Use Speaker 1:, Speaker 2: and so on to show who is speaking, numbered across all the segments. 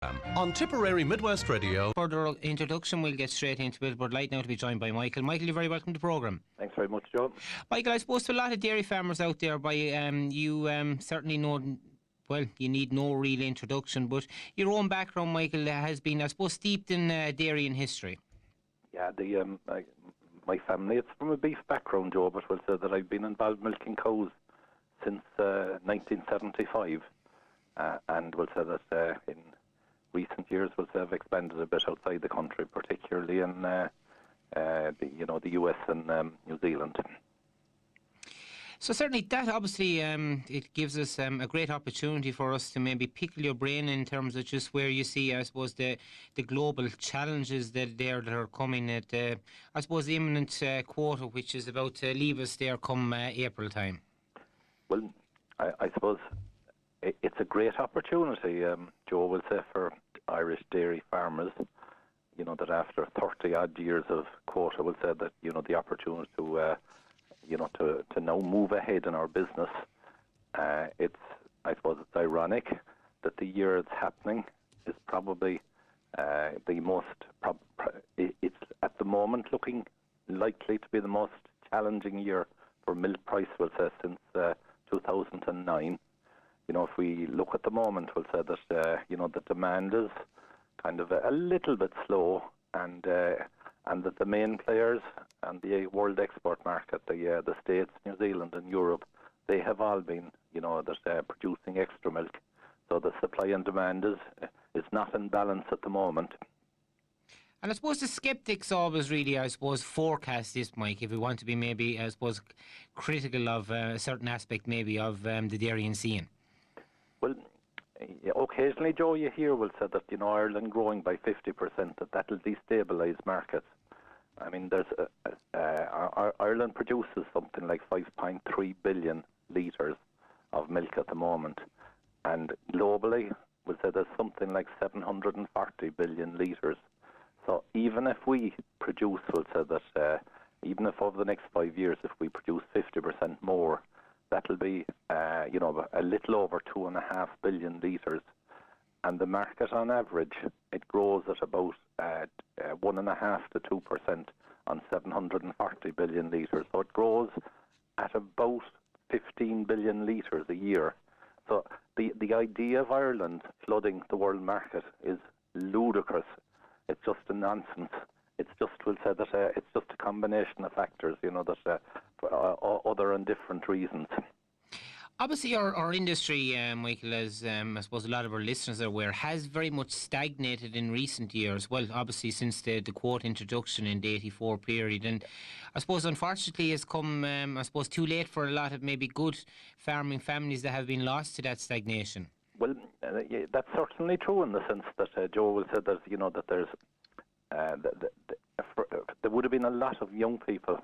Speaker 1: On Tipperary Midwest Radio.
Speaker 2: Further introduction, we'll get straight into it, but right now to be joined by Michael. Michael, you're very welcome to the programme.
Speaker 3: Thanks very much, Joe.
Speaker 2: Michael, I suppose to a lot of dairy farmers out there, you certainly know, well, you need no real introduction, but your own background, Michael, has been, I suppose, steeped in dairy and history.
Speaker 3: Yeah, my family, it's from a beef background, Joe, but we'll say that I've been involved milking cows since 1975, and we'll say that in recent years have expanded a bit outside the country, particularly in the US and New Zealand.
Speaker 2: So certainly that obviously it gives us a great opportunity for us to maybe pickle your brain in terms of just where you see, I suppose, the global challenges that are coming at, I suppose, the imminent quota, which is about to leave us there come April time.
Speaker 3: Well, I suppose it's a great opportunity, Joe will say, for Irish dairy farmers, that after 30 odd years of quota, will say that, the opportunity to now move ahead in our business. I suppose it's ironic that the year it's happening is probably the most, it's at the moment looking likely to be the most challenging year for milk price, we'll say, since 2009. If we look at the moment, we'll say that, the demand is kind of a little bit slow, and that the main players and the world export market, the States, New Zealand and Europe, they have all been, producing extra milk. So the supply and demand is not in balance at the moment.
Speaker 2: And I suppose the sceptics always really, I suppose, forecast this, Mike, if we want to be maybe, I suppose, critical of a certain aspect maybe of the dairying scene.
Speaker 3: Well, occasionally, Joe, you hear will say that, Ireland growing by 50%, that'll destabilise markets. I mean, Ireland produces something like 5.3 billion litres of milk at the moment. And globally, we'll say there's something like 740 billion litres. So even if we produce, we'll say that, even if over the next 5 years, if we produce 50% more, that'll be, a little over 2.5 billion litres. And the market on average, it grows at about 1.5 to 2% on 740 billion litres. So it grows at about 15 billion litres a year. So the idea of Ireland flooding the world market is ludicrous. It's just a nonsense. It's just, we'll say that it's just a combination of factors, that other and different reasons.
Speaker 2: Obviously, our industry, Michael, as I suppose a lot of our listeners are aware, has very much stagnated in recent years. Well, obviously, since the quota introduction in the 84 period. And I suppose, unfortunately, has come, too late for a lot of maybe good farming families that have been lost to that stagnation.
Speaker 3: Well, that's certainly true in the sense that Joe will say that, that there's there would have been a lot of young people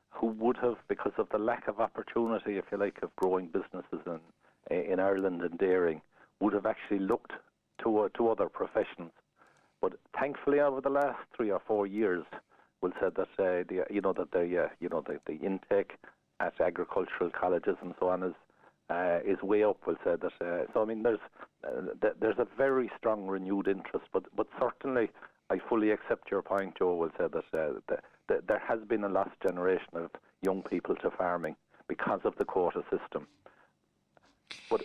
Speaker 3: who would have, because of the lack of opportunity, if you like, of growing businesses in Ireland and dairying, would have actually looked to other professions. But thankfully, over the last 3 or 4 years, we'll say that the intake at agricultural colleges and so on is way up. We'll say that. So I mean, there's a very strong renewed interest, but certainly, I fully accept your point, Joe. Will say that there has been a lost generation of young people to farming because of the quota system. But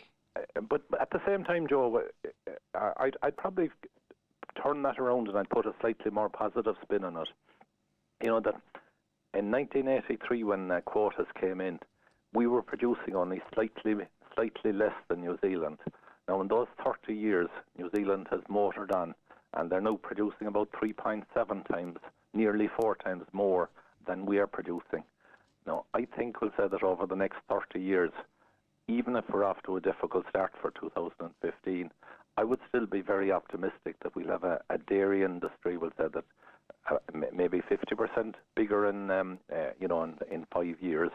Speaker 3: at the same time, Joe, I'd probably turn that around and I'd put a slightly more positive spin on it. That in 1983, when quotas came in, we were producing only slightly less than New Zealand. Now, in those 30 years, New Zealand has motored on, and they're now producing about 3.7 times, nearly 4 times more than we are producing. Now, I think we'll say that over the next 30 years, even if we're off to a difficult start for 2015, I would still be very optimistic that we'll have a dairy industry, we'll say that maybe 50% bigger in 5 years.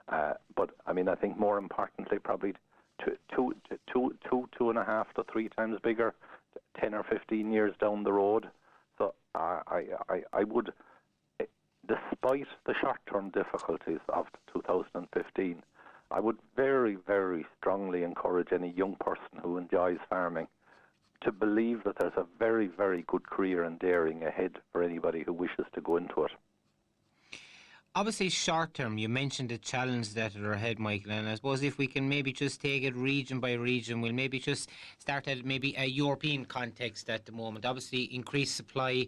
Speaker 3: But I mean, I think more importantly, probably 2.5 to 3 times bigger 10 or 15 years down the road. So I would, despite the short-term difficulties of 2015, I would very, very strongly encourage any young person who enjoys farming, to believe that there's a very, very good career in dairying ahead for anybody who wishes to go into it.
Speaker 2: Obviously, short term, you mentioned the challenge that are ahead, Michael, and I suppose if we can maybe just take it region by region, we'll maybe just start at maybe a European context at the moment. Obviously, increased supply,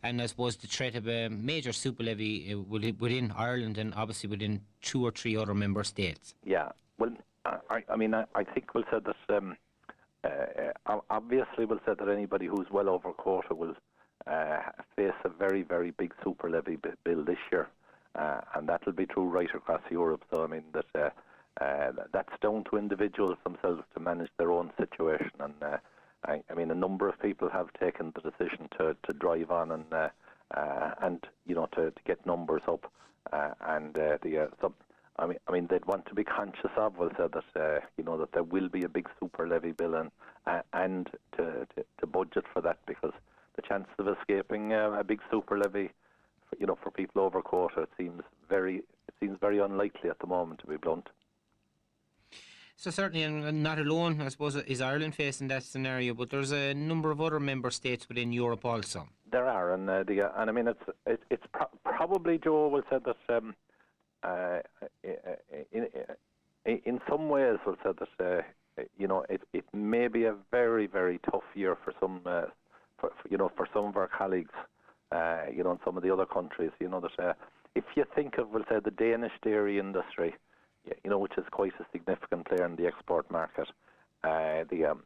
Speaker 2: and I suppose the threat of a major super levy within Ireland and obviously within 2 or 3 other member states.
Speaker 3: Yeah, well, I think we'll say that obviously we'll say that anybody who's well over quota will face a very, very big super levy bill this year. And that'll be true right across Europe. So I mean that's down to individuals themselves to manage their own situation. And I mean a number of people have taken the decision to drive on and you know to get numbers up. So I mean they'd want to be conscious of that you know that there will be a big super levy bill and to budget for that, because the chances of escaping a big super levy, you know, for people over quota, it seems very unlikely at the moment, to be blunt.
Speaker 2: So certainly, and not alone, I suppose, is Ireland facing that scenario, but there's a number of other member states within Europe also.
Speaker 3: There are, and I mean it's probably, Joe will say that in some ways will say that you know it may be a very, very tough year for some for some of our colleagues. You know, in some of the other countries, you know, that if you think of, we'll say, the Danish dairy industry, you know, which is quite a significant player in the export market, the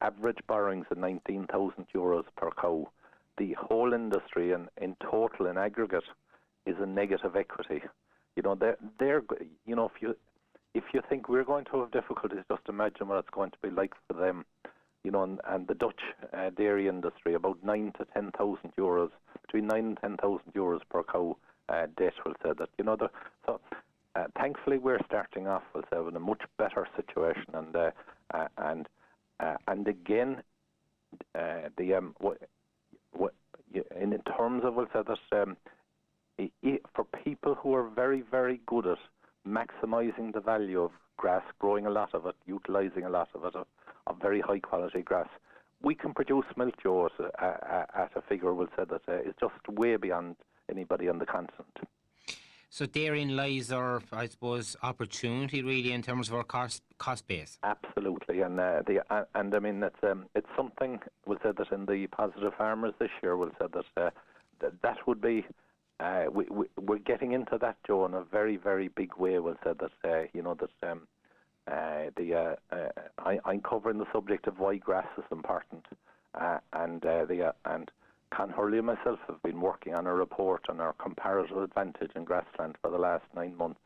Speaker 3: average borrowings of 19,000 euros per cow. The whole industry in total, in aggregate, is a negative equity. You know, they're you know, if you think we're going to have difficulties, just imagine what it's going to be like for them. You know, and the Dutch dairy industry, about 9,000 to 10,000 euros, between 9,000 and 10,000 euros per cow debt, will say that. You know, so thankfully we're starting off, we'll say, with a much better situation, and again, in terms of, we'll say that for people who are very, very good at maximising the value of grass, growing a lot of it, utilising a lot of it, of very high quality grass, we can produce milk, Joe, at a figure, we'll say, that is just way beyond anybody on the continent.
Speaker 2: So therein lies our, I suppose, opportunity really in terms of our cost base.
Speaker 3: Absolutely, and I mean it's something, we'll say, that in the Positive Farmers this year, we'll say that would be we're getting into that, Joe, in a very, very big way. We'll say that you know that. I'm covering the subject of why grass is important, and Con Hurley and myself have been working on a report on our comparative advantage in grassland for the last 9 months,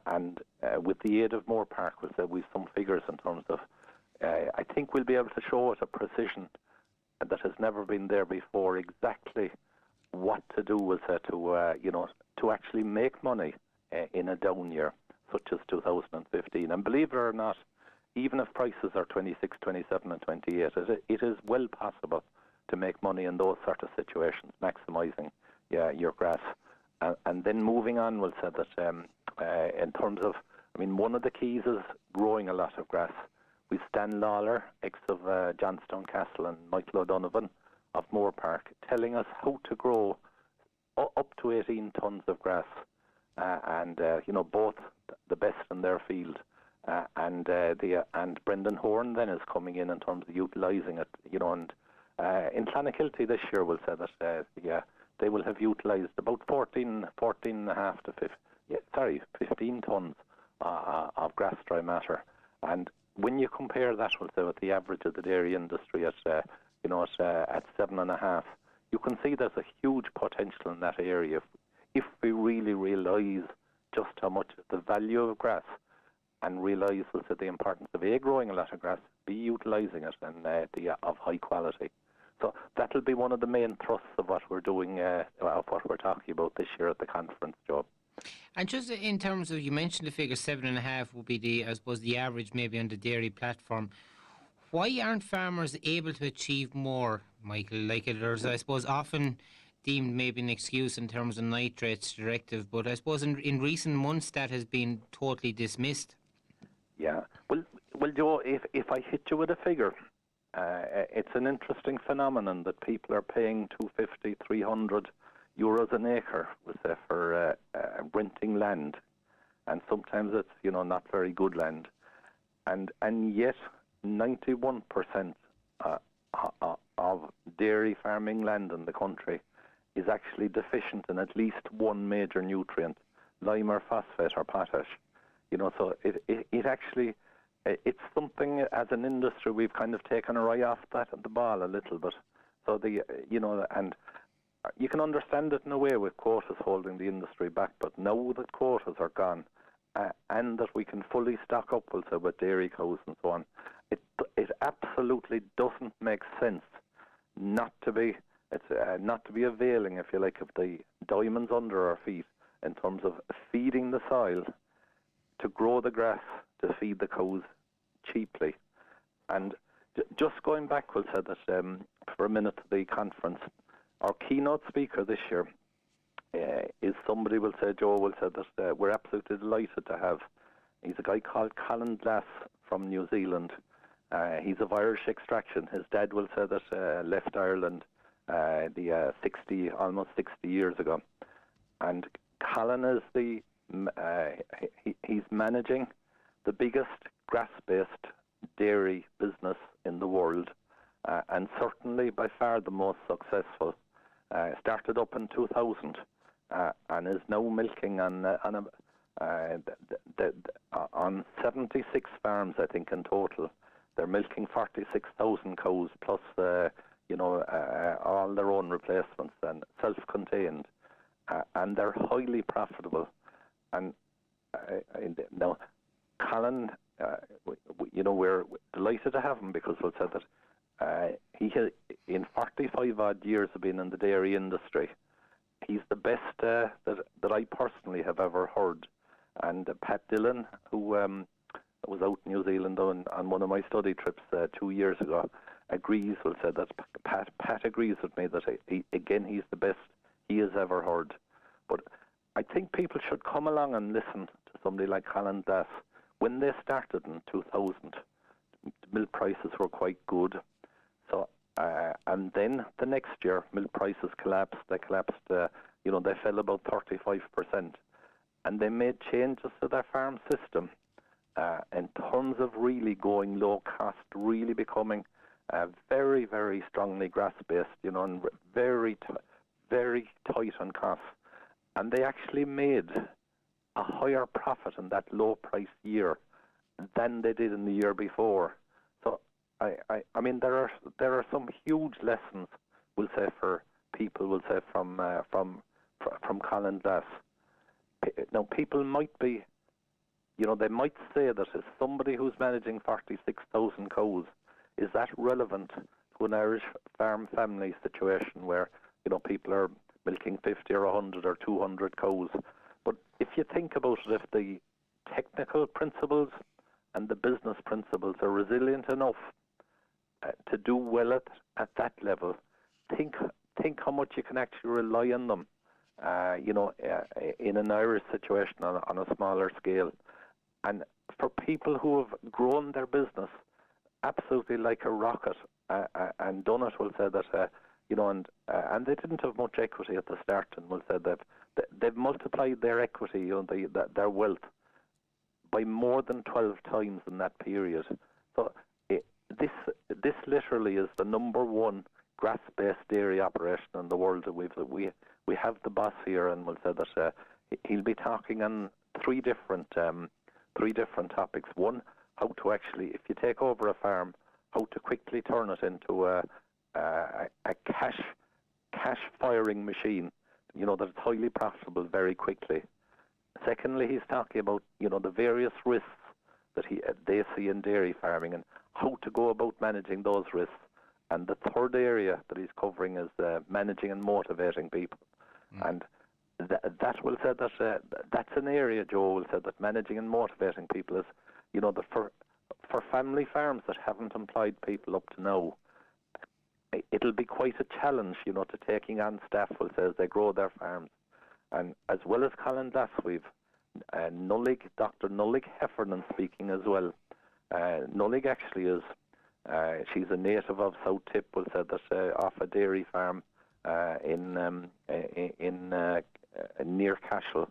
Speaker 3: and with the aid of Moore Park, we'll say we've some figures in terms of I think we'll be able to show at a precision that has never been there before exactly what to do, we'll say, to you know, to actually make money in a down year such as 2015. And believe it or not, even if prices are 26, 27 and 28, it is well possible to make money in those sort of situations, maximising your grass. And then moving on, we'll say that in terms of, I mean, one of the keys is growing a lot of grass. We've Stan Lawler, ex of Johnstone Castle, and Michael O'Donovan of Moore Park, telling us how to grow up to 18 tonnes of grass. And you know, both the best in their field, and Brendan Horn then is coming in terms of utilising it. You know, and in Clonakilty this year, we'll say that they will have utilised about 14 and a half to 15 tonnes of grass dry matter. And when you compare that, we'll say, with the average of the dairy industry at 7.5, you can see there's a huge potential in that area if we really realise just how much the value of grass, and realise, we'll say, the importance of growing a lot of grass, B, utilising it, and of high quality. So that'll be one of the main thrusts of what we're doing, of what we're talking about this year at the conference, Joe.
Speaker 2: And just in terms of, you mentioned the figure 7.5 would be the, I suppose, the average maybe on the dairy platform. Why aren't farmers able to achieve more, Michael? Like, there's, I suppose, often deemed maybe an excuse in terms of nitrates directive, but I suppose in recent months that has been totally dismissed.
Speaker 3: Yeah. Well, Joe, if I hit you with a figure, it's an interesting phenomenon that people are paying 250, 300 euros an acre, we'll say, for renting land, and sometimes it's not very good land, and yet 91% of dairy farming land in the country is actually deficient in at least one major nutrient, lime or phosphate or potash. So it actually, it's something as an industry we've kind of taken our eye off the ball a little bit. So and you can understand it in a way with quotas holding the industry back, but now that quotas are gone, and that we can fully stock up, we'll say, with dairy cows and so on, it absolutely doesn't make sense not to be availing, if you like, of the diamonds under our feet in terms of feeding the soil to grow the grass to feed the cows cheaply. And just going back, we'll say that for a minute to the conference, our keynote speaker this year is somebody, will say, Joe will say that we're absolutely delighted to have. He's a guy called Colin Glass from New Zealand. He's of Irish extraction. His dad will say that left Ireland almost 60 years ago. And Colin is he's managing the biggest grass-based dairy business in the world, and certainly by far the most successful. Started up in 2000 and is now milking on 76 farms, I think, in total. They're milking 46,000 cows plus all their own replacements and self-contained, and they're highly profitable. And now, Colin, we're delighted to have him because we'll say that he has, in 45 odd years of being in the dairy industry, he's the best that I personally have ever heard. And Pat Dillon, who was out in New Zealand on one of my study trips 2 years ago, agrees. Will say that Pat agrees with me that he's the best he has ever heard. But I think people should come along and listen to somebody like Colin Glass. When they started in 2000, milk prices were quite good. So, and then the next year, milk prices collapsed. They collapsed. They fell about 35%, and they made changes to their farm system in terms of really going low cost, really becoming very, very strongly grass-based, and very tight on costs. And they actually made a higher profit in that low-price year than they did in the year before. So, I mean, there are some huge lessons, we'll say, for people, we'll say, from Colin Glass. Now, people might be, they might say that as somebody who's managing 46,000 cows, is that relevant to an Irish farm family situation where, people are milking 50 or 100 or 200 cows? But if you think about it, if the technical principles and the business principles are resilient enough to do well at that level, think how much you can actually rely on them, in an Irish situation on a smaller scale. And for people who have grown their business absolutely like a rocket and done it, will say that, and they didn't have much equity at the start, and will say that they've multiplied their equity, their wealth, by more than 12 times in that period. So this literally is the number one grass-based dairy operation in the world. We have the boss here, and we'll say that he'll be talking on three different topics. One, how to actually, if you take over a farm, how to quickly turn it into a cash firing machine, that's highly profitable very quickly. Secondly, he's talking about, the various risks that they see in dairy farming and how to go about managing those risks. And the third area that he's covering is managing and motivating people. And that will say that that's an area, Joe, will say that managing and motivating people is, for family farms that haven't employed people up to now, it'll be quite a challenge, to taking on staff, will say, as they grow their farms. And as well as Colin Glass, we've Dr. Nullig Heffernan speaking as well. Nullig actually is She's a native of South Tip, we'll say that, off a dairy farm in near Cashel,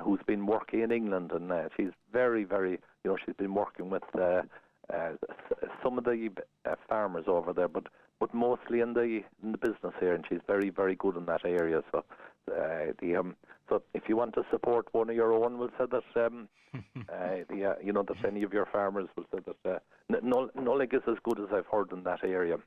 Speaker 3: who's been working in England, and she's very, very, she's been working with some of the farmers over there, but mostly in the business here, and she's very, very good in that area. So so if you want to support one of your own, we'll say that that any of your farmers will say that Nullig is as good as I've heard in that area.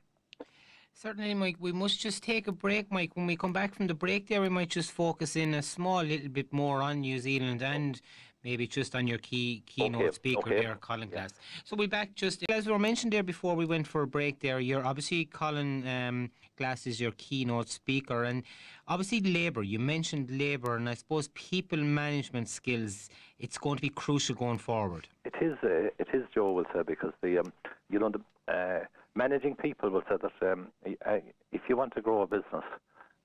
Speaker 2: Certainly, Mike. We must just take a break, Mike. When we come back from the break there, we might just focus in a small little bit more on New Zealand and maybe just on your keynote speaker there, Colin Glass. So we'll back just, as we were mentioned there before we went for a break there, you're obviously, Colin Glass is your keynote speaker, and obviously labour, you mentioned labour, and I suppose people management skills, it's going to be crucial going forward.
Speaker 3: It is, Joe, will say, because the managing people will say that if you want to grow a business,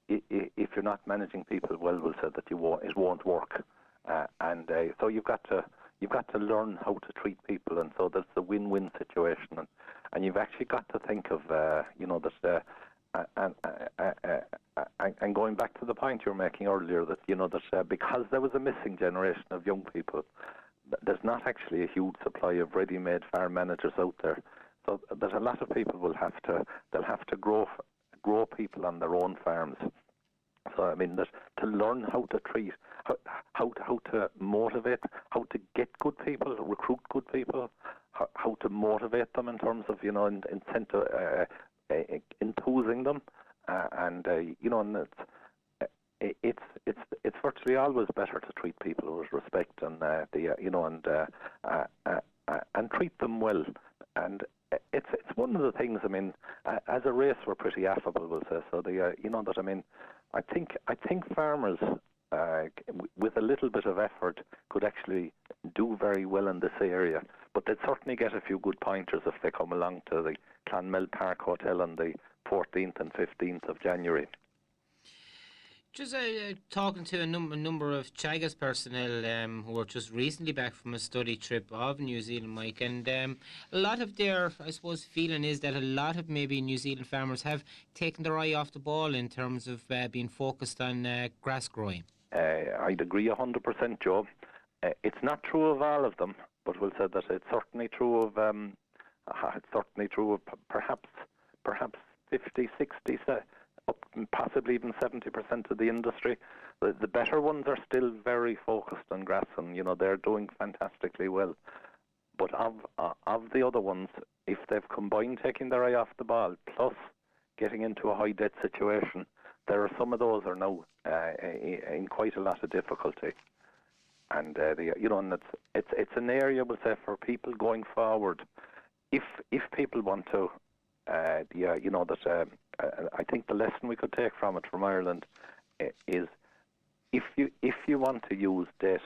Speaker 3: if you're not managing people well, will say that it won't work. So you've got to learn how to treat people, and so that's the win-win situation. And you've actually got to think of and going back to the point you were making earlier, that because there was a missing generation of young people, there's not actually a huge supply of ready-made farm managers out there. So there's a lot of people they'll have to grow people on their own farms. So I mean, to learn how to treat, how to motivate, how to get good people, recruit good people, how to motivate them in terms of incentive, enthusing them, and it's virtually always better to treat people with respect and treat them well. And it's one of the things. I mean, as a race, we're pretty affable, we'll say. So I think farmers, with a little bit of effort, could actually do very well in this area. But they'd certainly get a few good pointers if they come along to the Clonmel Park Hotel on the 14th and 15th of January.
Speaker 2: Just talking to a number of Teagasc personnel who were just recently back from a study trip of New Zealand, Mike, and a lot of their, I suppose, feeling is that a lot of maybe New Zealand farmers have taken their eye off the ball in terms of being focused on grass growing.
Speaker 3: I'd agree 100%, Joe. It's not true of all of them, but we'll say that it's certainly true of perhaps 50, 60, up possibly even 70% of the industry. The better ones are still very focused on grass, and they're doing fantastically well. But of the other ones, if they've combined taking their eye off the ball plus getting into a high debt situation, there are some of those are now in quite a lot of difficulty. And and it's an area, we'll say, for people going forward. If people want to, I think the lesson we could take from it, from Ireland, is if you want to use debt,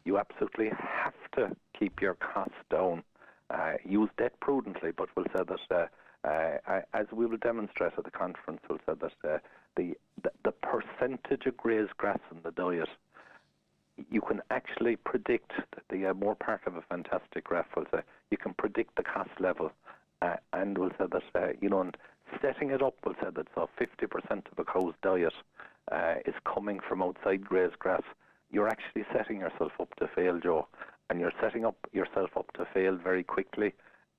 Speaker 3: you absolutely have to keep your costs down. Use debt prudently, but we'll say that as we will demonstrate at the conference, we'll say that the percentage of grazed grass in the diet, you can actually predict the more part of a fantastic graph. We'll say you can predict the cost level, and we'll say that and setting it up, we'll say that so 50% of a cow's diet is coming from outside grazed grass. You're actually setting yourself up to fail, Joe, and you're setting yourself up to fail very quickly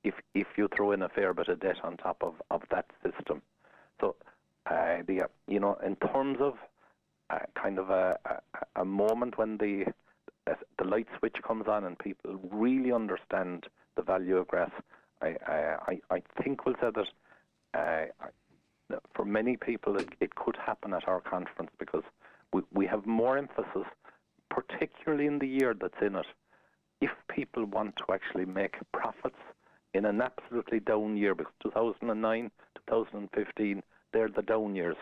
Speaker 3: if you throw in a fair bit of debt on top of that system. So in terms of kind of a moment when the light switch comes on and people really understand the value of grass, I think we'll say that for many people it could happen at our conference, because we have more emphasis, particularly in the year that's in it. If people want to actually make profits in an absolutely down year, because 2009, 2015, they're the down years.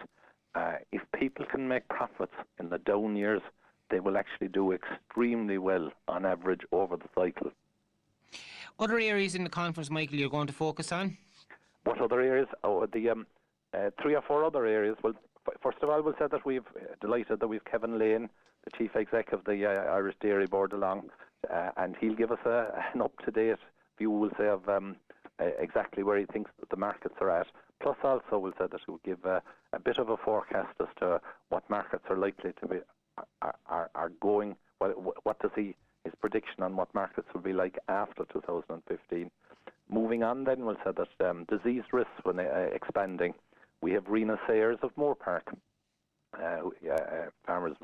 Speaker 3: If people can make profits in the down years, they will actually do extremely well on average over the cycle.
Speaker 2: Other areas in the conference, Michael, you're going to focus on?
Speaker 3: What other areas? Oh, the 3 or 4 other areas. Well, first of all, we'll say that we've delighted that we've Kevin Lane, the Chief Exec of the Irish Dairy Board, along, and he'll give us an up-to-date view, we'll say, of exactly where he thinks that the markets are at. Plus, also, we'll say that he will give a bit of a forecast as to what markets are likely to be are going. What does his prediction on what markets will be like after 2015? Moving on, then we'll say that disease risks when expanding. We have Rena Sayers of Moore Park. Farmers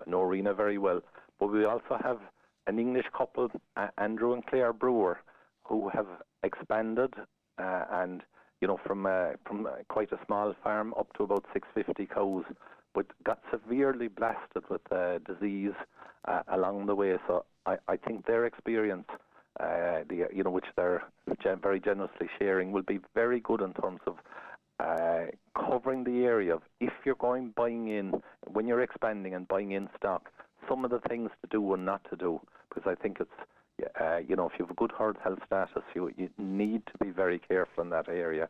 Speaker 3: know Rena very well, but we also have an English couple, Andrew and Claire Brewer, who have expanded and from quite a small farm up to about 650 cows, but got severely blasted with disease along the way. So I think their experience, which they're very generously sharing, will be very good in terms of covering the area of, if you're buying in, when you're expanding and buying in stock, some of the things to do and not to do. Because I think it's, if you have a good herd health status, you need to be very careful in that area.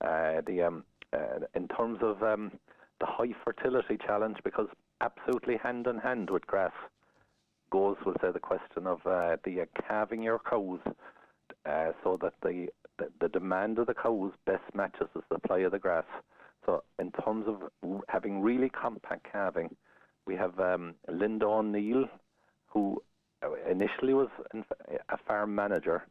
Speaker 3: In terms of the high fertility challenge, because absolutely hand in hand with grass goes, we'll say, the question of the calving your cows so that the demand of the cows best matches the supply of the grass. So in terms of having really compact calving, we have Linda O'Neill, who initially was a farm manager,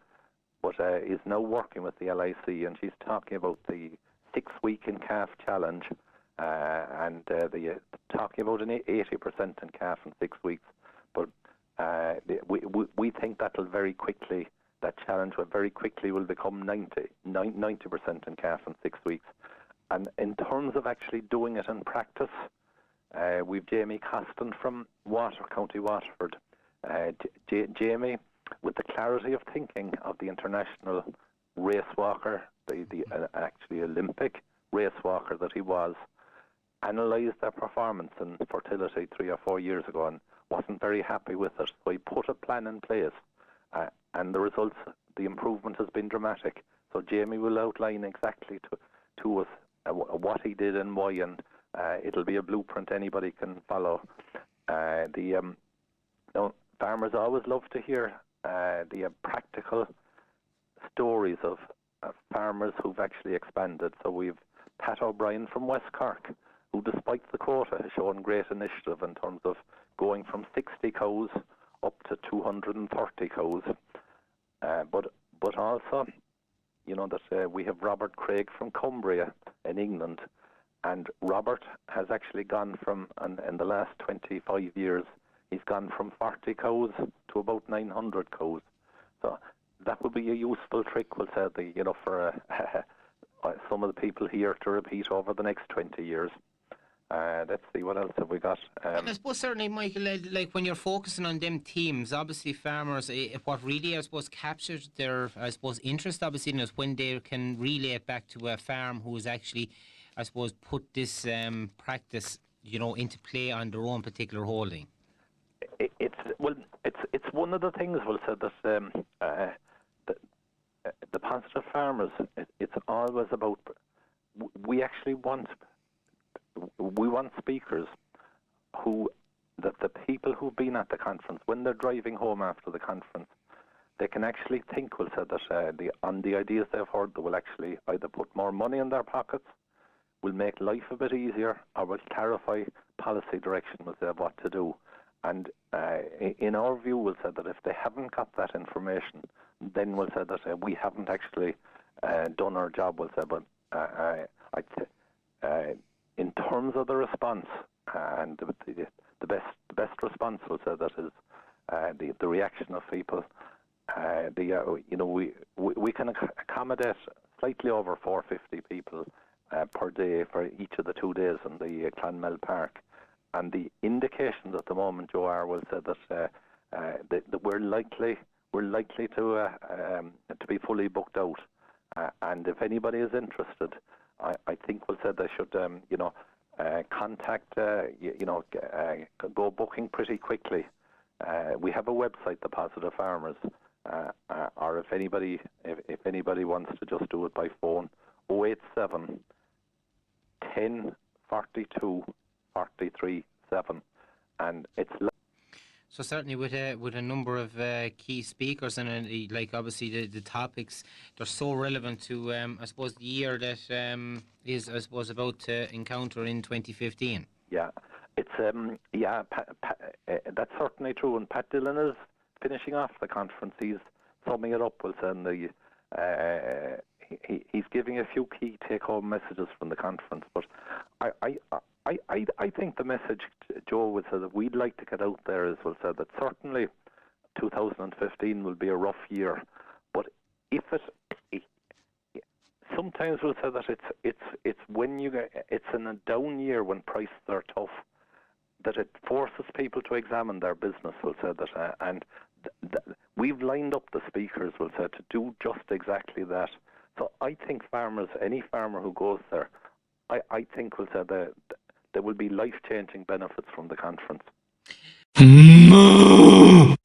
Speaker 3: but is now working with the LIC, and she's talking about the 6-week in calf challenge, and talking about an 80% in calf in 6 weeks. But we think that'll very quickly, that challenge very quickly will become 90% in calf in 6 weeks. And in terms of actually doing it in practice, we've Jamie Costin from County Waterford. Jamie, with the clarity of thinking of the international race walker, the actually Olympic race walker that he was, analysed their performance in fertility 3 or 4 years ago and wasn't very happy with it. So he put a plan in place, and the results, the improvement has been dramatic. So Jamie will outline exactly to us what he did and why, and it'll be a blueprint anybody can follow. Farmers always love to hear the practical stories of farmers who've actually expanded. So we've Pat O'Brien from West Cork, who, despite the quota, has shown great initiative in terms of going from 60 cows up to 230 cows. But also, that we have Robert Craig from Cumbria in England, and Robert has actually gone from, in the last 25 years, he's gone from 40 cows to about 900 cows. So that would be a useful trick, we'll say, for some of the people here to repeat over the next 20 years. Let's see, what else have we got?
Speaker 2: I suppose certainly, Michael, like when you're focusing on them themes, obviously farmers, what really, I suppose, captures their, I suppose, interest, obviously, is when they can relay it back to a farm who has actually, I suppose, put this practice, into play on their own particular holding.
Speaker 3: It's one of the things, we'll say, that the positive farmers, it's always about, we actually want speakers that the people who've been at the conference, when they're driving home after the conference, they can actually think, we'll say, that on the ideas they've heard, they will actually either put more money in their pockets, will make life a bit easier, or will clarify policy direction, we'll say, of what to do. And in our view, we'll say that if they haven't got that information, then we'll say that we haven't actually done our job, we'll say. But in terms of the response, and the best response, we'll say, that is the reaction of people. We can accommodate slightly over 450 people per day for each of the 2 days in the Clonmel Park. And the indications at the moment, Joe, will say that we're likely to be fully booked out. And if anybody is interested, I think we'll say they should, contact, go booking pretty quickly. We have a website, The Positive Farmers, or if anybody wants to just do it by phone, 087 10 42 43 7, and it's.
Speaker 2: So certainly with a number of key speakers and like obviously the topics, they're so relevant to I suppose the year that is I suppose about to encounter in 2015.
Speaker 3: Yeah, it's that's certainly true. And Pat Dillon is finishing off the conference. He's summing it up. We'll send he's giving a few key take-home messages from the conference. But I think the message Joe would say that we'd like to get out there is we'll say that certainly 2015 will be a rough year, but if it sometimes we'll say that it's when it's in a down year when prices are tough that it forces people to examine their business. We'll say that, and we've lined up the speakers. We'll say to do just exactly that. So I think farmers, any farmer who goes there, I think we'll say that there will be life-changing benefits from the conference.
Speaker 4: Moo!